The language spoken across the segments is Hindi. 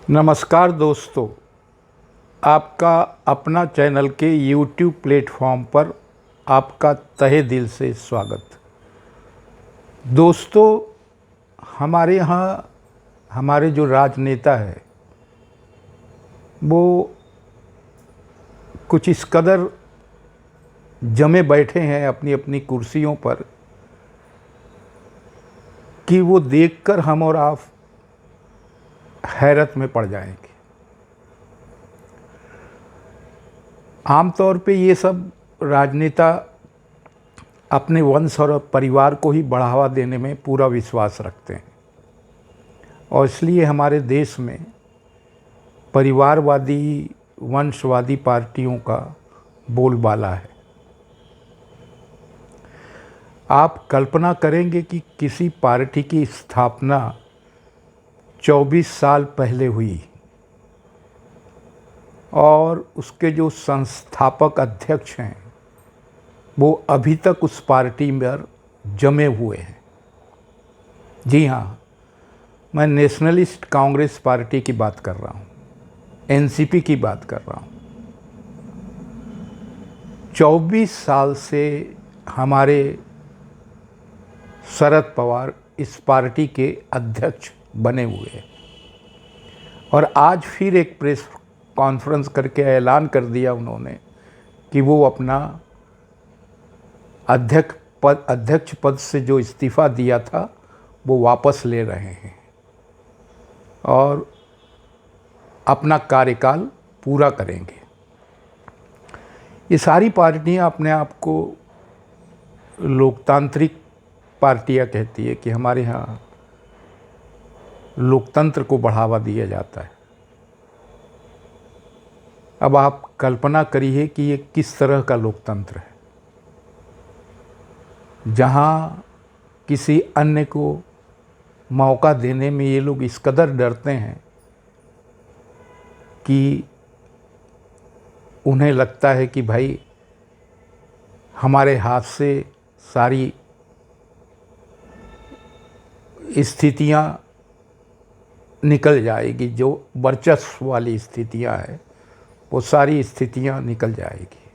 नमस्कार दोस्तों, आपका अपना चैनल के YouTube प्लेटफॉर्म पर आपका तहे दिल से स्वागत। दोस्तों, हमारे यहाँ हमारे जो राजनेता है वो कुछ इस कदर जमे बैठे हैं अपनी अपनी कुर्सियों पर कि वो देखकर हम और आप हैरत में पड़ जाएंगे। आमतौर पे ये सब राजनेता अपने वंश और परिवार को ही बढ़ावा देने में पूरा विश्वास रखते हैं और इसलिए हमारे देश में परिवारवादी वंशवादी पार्टियों का बोलबाला है। आप कल्पना करेंगे कि किसी पार्टी की स्थापना 24 साल पहले हुई और उसके जो संस्थापक अध्यक्ष हैं वो अभी तक उस पार्टी में जमे हुए हैं। जी हाँ, मैं नेशनलिस्ट कांग्रेस पार्टी की बात कर रहा हूँ, एनसीपी की बात कर रहा हूँ। 24 साल से हमारे शरद पवार इस पार्टी के अध्यक्ष बने हुए हैं और आज फिर एक प्रेस कॉन्फ्रेंस करके ऐलान कर दिया उन्होंने कि वो अपना अध्यक्ष पद से जो इस्तीफ़ा दिया था वो वापस ले रहे हैं और अपना कार्यकाल पूरा करेंगे। ये सारी पार्टियां अपने आप को लोकतांत्रिक पार्टियां कहती है कि हमारे यहाँ लोकतंत्र को बढ़ावा दिया जाता है। अब आप कल्पना करिए कि ये किस तरह का लोकतंत्र है, जहाँ किसी अन्य को मौका देने में ये लोग इस कदर डरते हैं कि उन्हें लगता है कि भाई हमारे हाथ से सारी स्थितियाँ निकल जाएगी, जो वर्चस्व वाली स्थितियाँ हैं वो सारी स्थितियाँ निकल जाएगी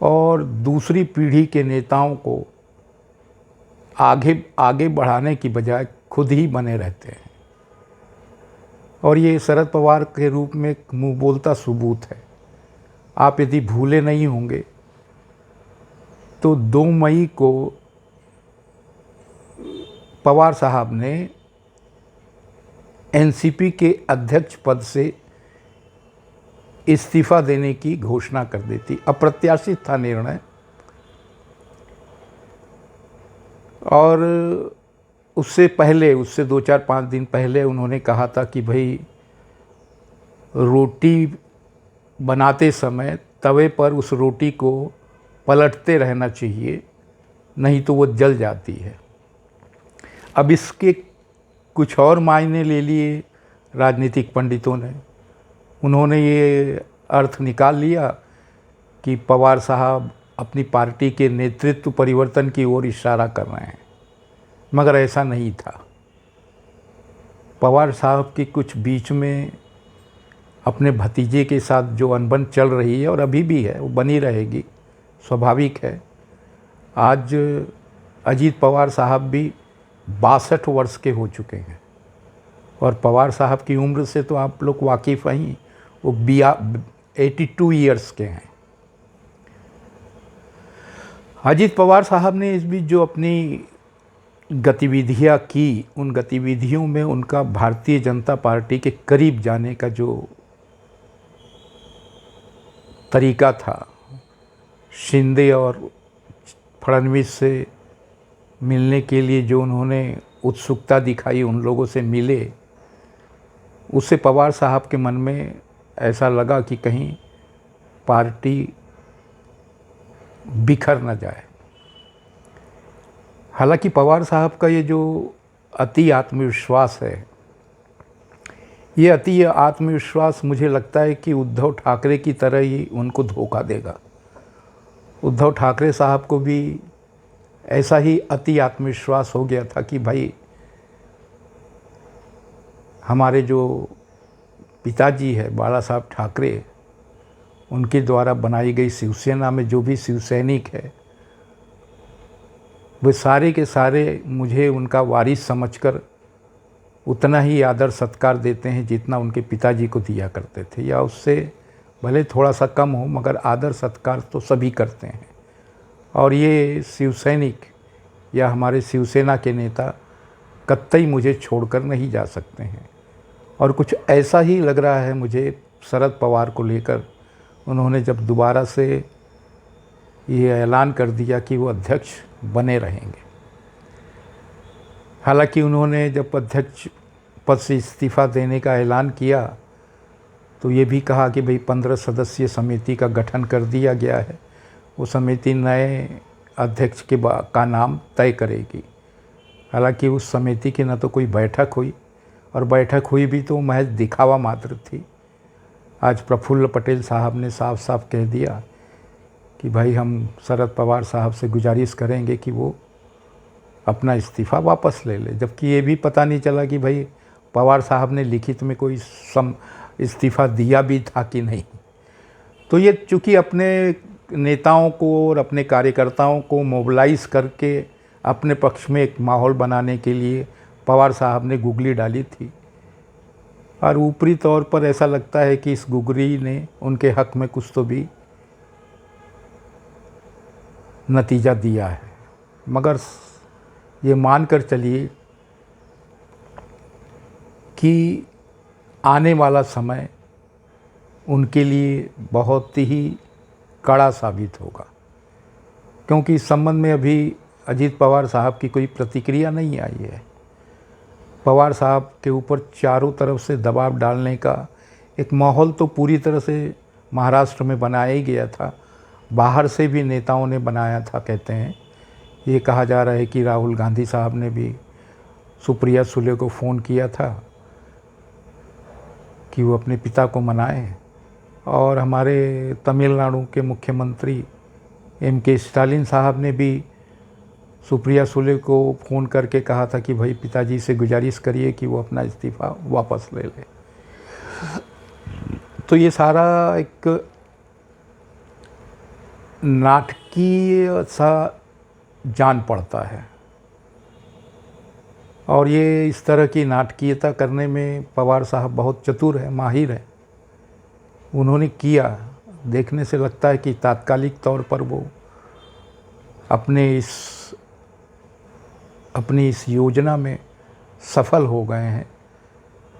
और दूसरी पीढ़ी के नेताओं को आगे बढ़ाने की बजाय खुद ही बने रहते हैं। और ये शरद पवार के रूप में एक मुँह बोलता सबूत है। आप यदि भूले नहीं होंगे तो 2 मई को पवार साहब ने एनसीपी के अध्यक्ष पद से इस्तीफ़ा देने की घोषणा कर दी थी। अप्रत्याशित था निर्णय और उससे 2-4-5 दिन पहले उन्होंने कहा था कि भाई रोटी बनाते समय तवे पर उस रोटी को पलटते रहना चाहिए, नहीं तो वो जल जाती है। अब इसके कुछ और मायने ले लिए राजनीतिक पंडितों ने। उन्होंने ये अर्थ निकाल लिया कि पवार साहब अपनी पार्टी के नेतृत्व परिवर्तन की ओर इशारा कर रहे हैं, मगर ऐसा नहीं था। पवार साहब की कुछ बीच में अपने भतीजे के साथ जो अनबन चल रही है और अभी भी है, वो बनी रहेगी, स्वाभाविक है। आज अजीत पवार साहब भी 62 वर्ष के हो चुके हैं और पवार साहब की उम्र से तो आप लोग वाकिफ़ हैं, वो 82 ईयर्स के हैं। अजीत पवार साहब ने इस बीच जो अपनी गतिविधियां की, उन गतिविधियों में उनका भारतीय जनता पार्टी के करीब जाने का जो तरीका था, शिंदे और फडणवीस से मिलने के लिए जो उन्होंने उत्सुकता दिखाई, उन लोगों से मिले, उससे पवार साहब के मन में ऐसा लगा कि कहीं पार्टी बिखर न जाए। हालांकि पवार साहब का ये जो अति आत्मविश्वास है, ये अति आत्मविश्वास मुझे लगता है कि उद्धव ठाकरे की तरह ही उनको धोखा देगा। उद्धव ठाकरे साहब को भी ऐसा ही अति आत्मविश्वास हो गया था कि भाई हमारे जो पिताजी है बाला साहब ठाकरे, उनके द्वारा बनाई गई शिवसेना में जो भी शिव सैनिक है, वे सारे के सारे मुझे उनका वारिस समझकर उतना ही आदर सत्कार देते हैं जितना उनके पिताजी को दिया करते थे, या उससे भले थोड़ा सा कम हो, मगर आदर सत्कार तो सभी करते हैं। और ये शिव सैनिक या हमारे शिवसेना के नेता कतई मुझे छोड़कर नहीं जा सकते हैं। और कुछ ऐसा ही लग रहा है मुझे शरद पवार को लेकर, उन्होंने जब दोबारा से ये ऐलान कर दिया कि वो अध्यक्ष बने रहेंगे। हालांकि उन्होंने जब अध्यक्ष पद से इस्तीफ़ा देने का ऐलान किया तो ये भी कहा कि भाई 15 सदस्यीय समिति का गठन कर दिया गया है, वो समिति नए अध्यक्ष का नाम तय करेगी। हालांकि उस समिति की न तो कोई बैठक हुई, और बैठक हुई भी तो महज दिखावा मात्र थी। आज प्रफुल्ल पटेल साहब ने साफ साफ कह दिया कि भाई हम शरद पवार साहब से गुजारिश करेंगे कि वो अपना इस्तीफ़ा वापस ले ले, जबकि ये भी पता नहीं चला कि भाई पवार साहब ने लिखित में कोई इस्तीफ़ा दिया भी था कि नहीं। तो ये चूँकि अपने नेताओं को और अपने कार्यकर्ताओं को मोबिलाइज़ करके अपने पक्ष में एक माहौल बनाने के लिए पवार साहब ने गुगली डाली थी, और ऊपरी तौर पर ऐसा लगता है कि इस गुगली ने उनके हक में कुछ तो भी नतीजा दिया है। मगर ये मानकर चलिए कि आने वाला समय उनके लिए बहुत ही कड़ा साबित होगा, क्योंकि इस संबंध में अभी अजीत पवार साहब की कोई प्रतिक्रिया नहीं आई है। पवार साहब के ऊपर चारों तरफ से दबाव डालने का एक माहौल तो पूरी तरह से महाराष्ट्र में बनाया ही गया था, बाहर से भी नेताओं ने बनाया था। कहते हैं, ये कहा जा रहा है कि राहुल गांधी साहब ने भी सुप्रिया सुले को फ़ोन किया था कि वो अपने पिता को मनाएं, और हमारे तमिलनाडु के मुख्यमंत्री M.K. स्टालिन साहब ने भी सुप्रिया सुले को फ़ोन करके कहा था कि भाई पिताजी से गुजारिश करिए कि वो अपना इस्तीफ़ा वापस ले ले। तो ये सारा एक नाटकीय सा जान पड़ता है, और ये इस तरह की नाटकीयता करने में पवार साहब बहुत चतुर है, माहिर है। उन्होंने किया, देखने से लगता है कि तात्कालिक तौर पर वो अपनी इस योजना में सफल हो गए हैं।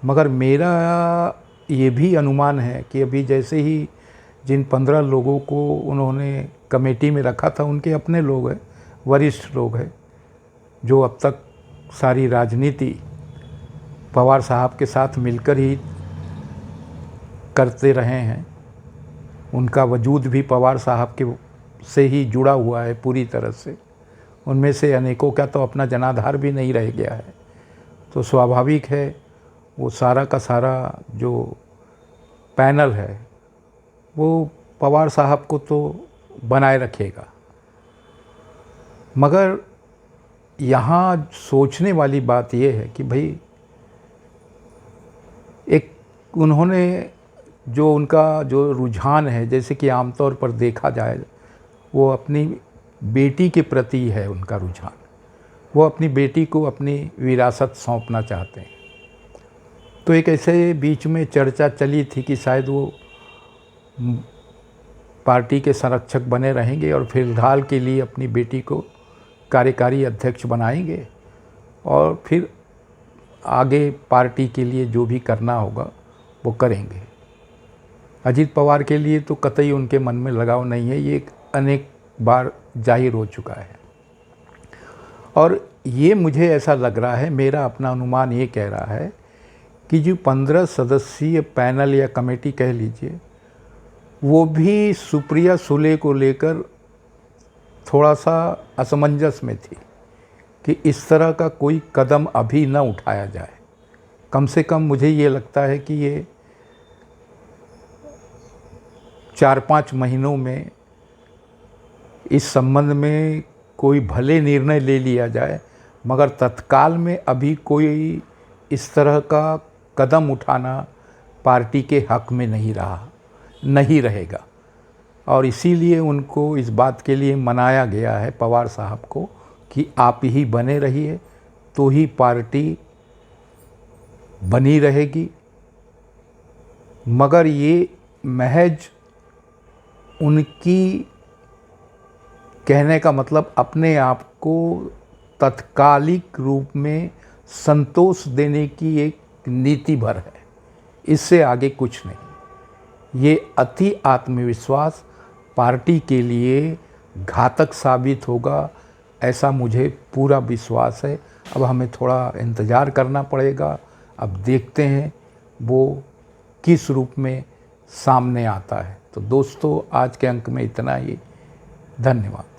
मगर मेरा ये भी अनुमान है कि अभी जैसे ही जिन 15 लोगों को उन्होंने कमेटी में रखा था, उनके अपने लोग हैं, वरिष्ठ लोग हैं, जो अब तक सारी राजनीति पवार साहब के साथ मिलकर ही करते रहे हैं। उनका वजूद भी पवार साहब के से ही जुड़ा हुआ है पूरी तरह से। उनमें से अनेकों का तो अपना जनाधार भी नहीं रह गया है। तो स्वाभाविक है वो सारा का सारा जो पैनल है वो पवार साहब को तो बनाए रखेगा। मगर यहाँ सोचने वाली बात ये है कि भाई एक उन्होंने जो उनका जो रुझान है, जैसे कि आमतौर पर देखा जाए, वो अपनी बेटी के प्रति है उनका रुझान। वो अपनी बेटी को अपनी विरासत सौंपना चाहते हैं। तो एक ऐसे बीच में चर्चा चली थी कि शायद वो पार्टी के संरक्षक बने रहेंगे और फिलहाल के लिए अपनी बेटी को कार्यकारी अध्यक्ष बनाएंगे, और फिर आगे पार्टी के लिए जो भी करना होगा वो करेंगे। अजीत पवार के लिए तो कतई उनके मन में लगाव नहीं है, ये अनेक बार जाहिर हो चुका है। और ये मुझे ऐसा लग रहा है, मेरा अपना अनुमान ये कह रहा है कि जो 15 सदस्यीय पैनल या कमेटी कह लीजिए, वो भी सुप्रिया सुले को लेकर थोड़ा सा असमंजस में थी कि इस तरह का कोई कदम अभी न उठाया जाए। कम से कम मुझे ये लगता है कि ये 4-5 महीनों में इस संबंध में कोई भले निर्णय ले लिया जाए, मगर तत्काल में अभी कोई इस तरह का कदम उठाना पार्टी के हक में नहीं रहेगा। और इसीलिए उनको इस बात के लिए मनाया गया है पवार साहब को कि आप ही बने रहिए तो ही पार्टी बनी रहेगी। मगर ये महज उनकी कहने का मतलब अपने आप को तत्कालिक रूप में संतोष देने की एक नीति भर है, इससे आगे कुछ नहीं। ये अति आत्मविश्वास पार्टी के लिए घातक साबित होगा, ऐसा मुझे पूरा विश्वास है। अब हमें थोड़ा इंतज़ार करना पड़ेगा, अब देखते हैं वो किस रूप में सामने आता है। तो दोस्तों, आज के अंक में इतना ही। धन्यवाद।